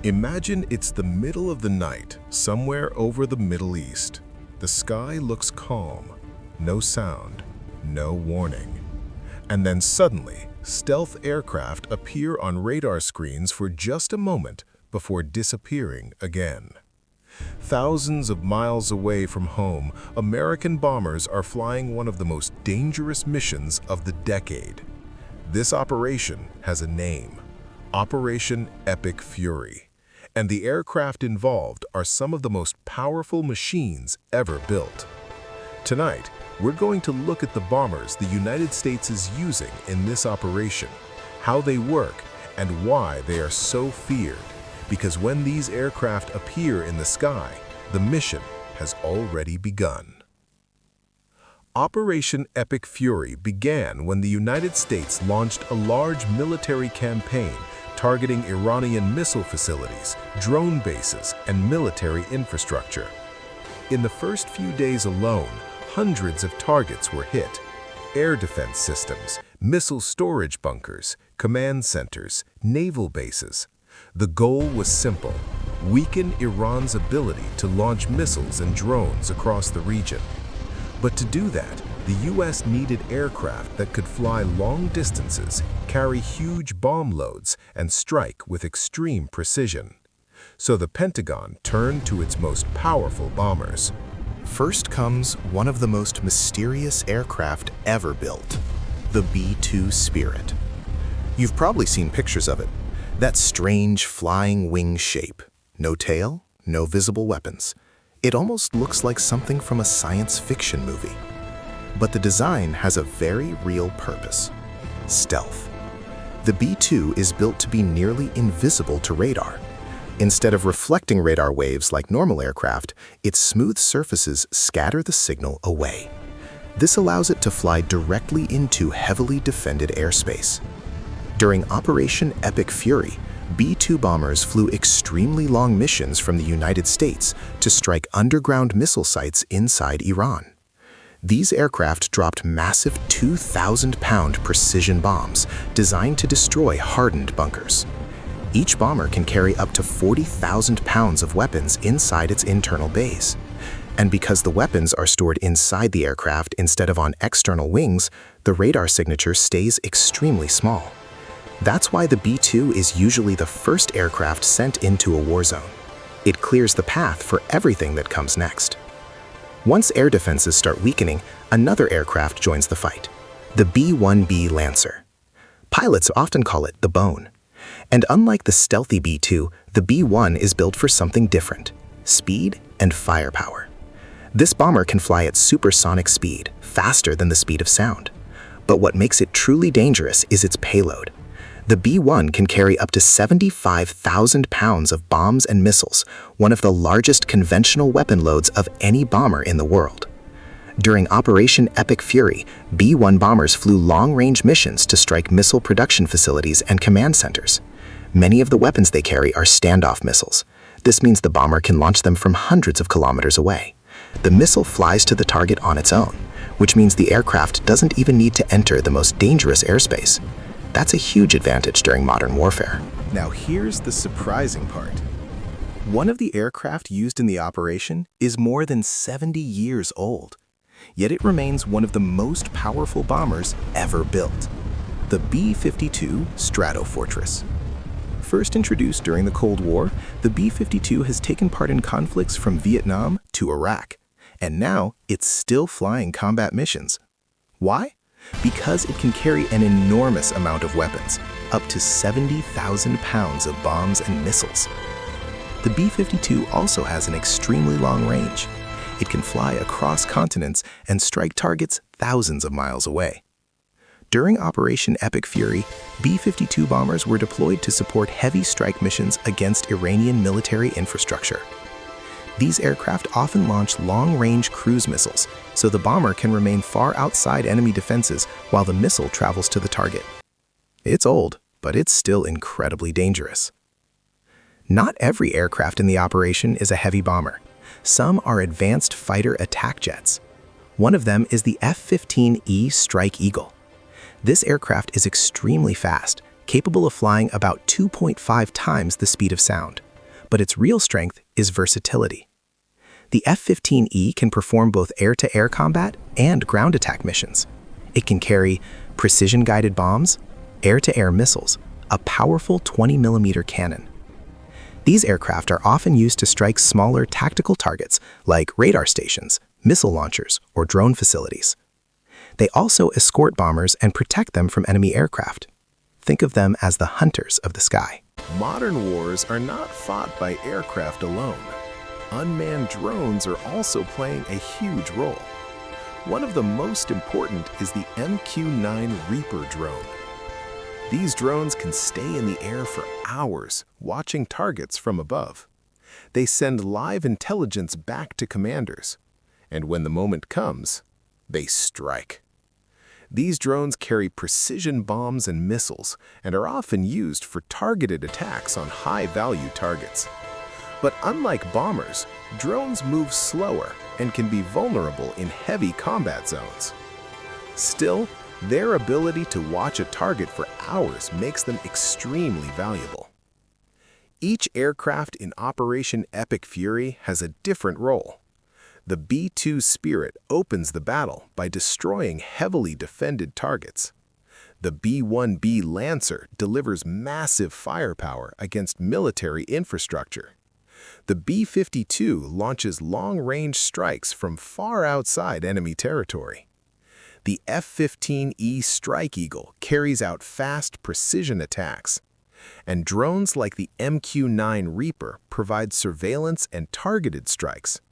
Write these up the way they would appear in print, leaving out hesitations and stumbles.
Imagine it's the middle of the night, somewhere over the Middle East. The sky looks calm, no sound, no warning. And then suddenly, stealth aircraft appear on radar screens for just a moment before disappearing again. Thousands of miles away from home, American bombers are flying one of the most dangerous missions of the decade. This operation has a name, Operation Epic Fury. And the aircraft involved are some of the most powerful machines ever built. Tonight, we're going to look at the bombers the United States is using in this operation, how they work, and why they are so feared. Because when these aircraft appear in the sky, the mission has already begun. Operation Epic Fury began when the United States launched a large military campaign targeting Iranian missile facilities, drone bases, and military infrastructure. In the first few days alone, hundreds of targets were hit: air defense systems, missile storage bunkers, command centers, naval bases. The goal was simple: weaken Iran's ability to launch missiles and drones across the region. But to do that, the U.S. needed aircraft that could fly long distances, carry huge bomb loads, and strike with extreme precision. So the Pentagon turned to its most powerful bombers. First comes one of the most mysterious aircraft ever built, the B-52 Spirit. You've probably seen pictures of it. That strange flying wing shape. No tail, no visible weapons. It almost looks like something from a science fiction movie. But the design has a very real purpose: stealth. The B-52 is built to be nearly invisible to radar. Instead of reflecting radar waves like normal aircraft, its smooth surfaces scatter the signal away. This allows it to fly directly into heavily defended airspace. During Operation Epic Fury, B-52 bombers flew extremely long missions from the United States to strike underground missile sites inside Iran. These aircraft dropped massive 2,000-pound precision bombs designed to destroy hardened bunkers. Each bomber can carry up to 40,000 pounds of weapons inside its internal bays. And because the weapons are stored inside the aircraft instead of on external wings, the radar signature stays extremely small. That's why the B-52 is usually the first aircraft sent into a war zone. It clears the path for everything that comes next. Once air defenses start weakening, another aircraft joins the fight, the B-1B Lancer. Pilots often call it the bone. And unlike the stealthy B-52, the B-1 is built for something different: speed and firepower. This bomber can fly at supersonic speed, faster than the speed of sound. But what makes it truly dangerous is its payload. The B-1 can carry up to 75,000 pounds of bombs and missiles, one of the largest conventional weapon loads of any bomber in the world. During Operation Epic Fury, B-1 bombers flew long-range missions to strike missile production facilities and command centers. Many of the weapons they carry are standoff missiles. This means the bomber can launch them from hundreds of kilometers away. The missile flies to the target on its own, which means the aircraft doesn't even need to enter the most dangerous airspace. That's a huge advantage during modern warfare. Now here's the surprising part. One of the aircraft used in the operation is more than 70 years old. Yet it remains one of the most powerful bombers ever built, the B-52 Stratofortress. First introduced during the Cold War, the B-52 has taken part in conflicts from Vietnam to Iraq, and now it's still flying combat missions. Why? Because it can carry an enormous amount of weapons, up to 70,000 pounds of bombs and missiles. The B-52 also has an extremely long range. It can fly across continents and strike targets thousands of miles away. During Operation Epic Fury, B-52 bombers were deployed to support heavy strike missions against Iranian military infrastructure. These aircraft often launch long-range cruise missiles, so the bomber can remain far outside enemy defenses while the missile travels to the target. It's old, but it's still incredibly dangerous. Not every aircraft in the operation is a heavy bomber. Some are advanced fighter attack jets. One of them is the F-15E Strike Eagle. This aircraft is extremely fast, capable of flying about 2.5 times the speed of sound. but its real strength is versatility. The F-15E can perform both air-to-air combat and ground attack missions. It can carry precision-guided bombs, air-to-air missiles, a powerful 20mm cannon. These aircraft are often used to strike smaller tactical targets like radar stations, missile launchers, or drone facilities. They also escort bombers and protect them from enemy aircraft. Think of them as the hunters of the sky. Modern wars are not fought by aircraft alone. Unmanned drones are also playing a huge role. One of the most important is the MQ-9 Reaper drone. These drones can stay in the air for hours, watching targets from above. They send live intelligence back to commanders, and when the moment comes, they strike. These drones carry precision bombs and missiles and are often used for targeted attacks on high-value targets. But unlike bombers, drones move slower and can be vulnerable in heavy combat zones. Still, their ability to watch a target for hours makes them extremely valuable. Each aircraft in Operation Epic Fury has a different role. The B-2 Spirit opens the battle by destroying heavily defended targets. The B-1B Lancer delivers massive firepower against military infrastructure. The B-52 launches long-range strikes from far outside enemy territory. The F-15E Strike Eagle carries out fast precision attacks. And drones like the MQ-9 Reaper provide surveillance and targeted strikes.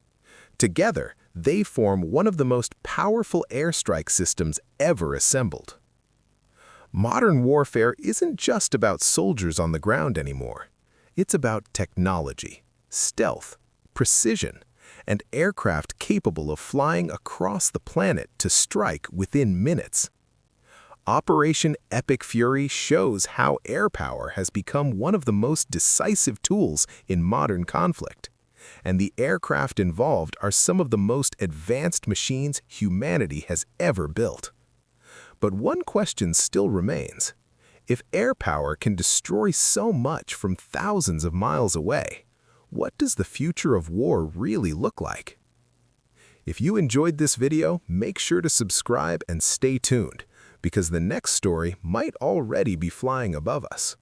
Together, they form one of the most powerful airstrike systems ever assembled. Modern warfare isn't just about soldiers on the ground anymore. It's about technology, stealth, precision, and aircraft capable of flying across the planet to strike within minutes. Operation Epic Fury shows how air power has become one of the most decisive tools in modern conflict, and the aircraft involved are some of the most advanced machines humanity has ever built. But one question still remains. If air power can destroy so much from thousands of miles away, what does the future of war really look like? If you enjoyed this video, make sure to subscribe and stay tuned, because the next story might already be flying above us.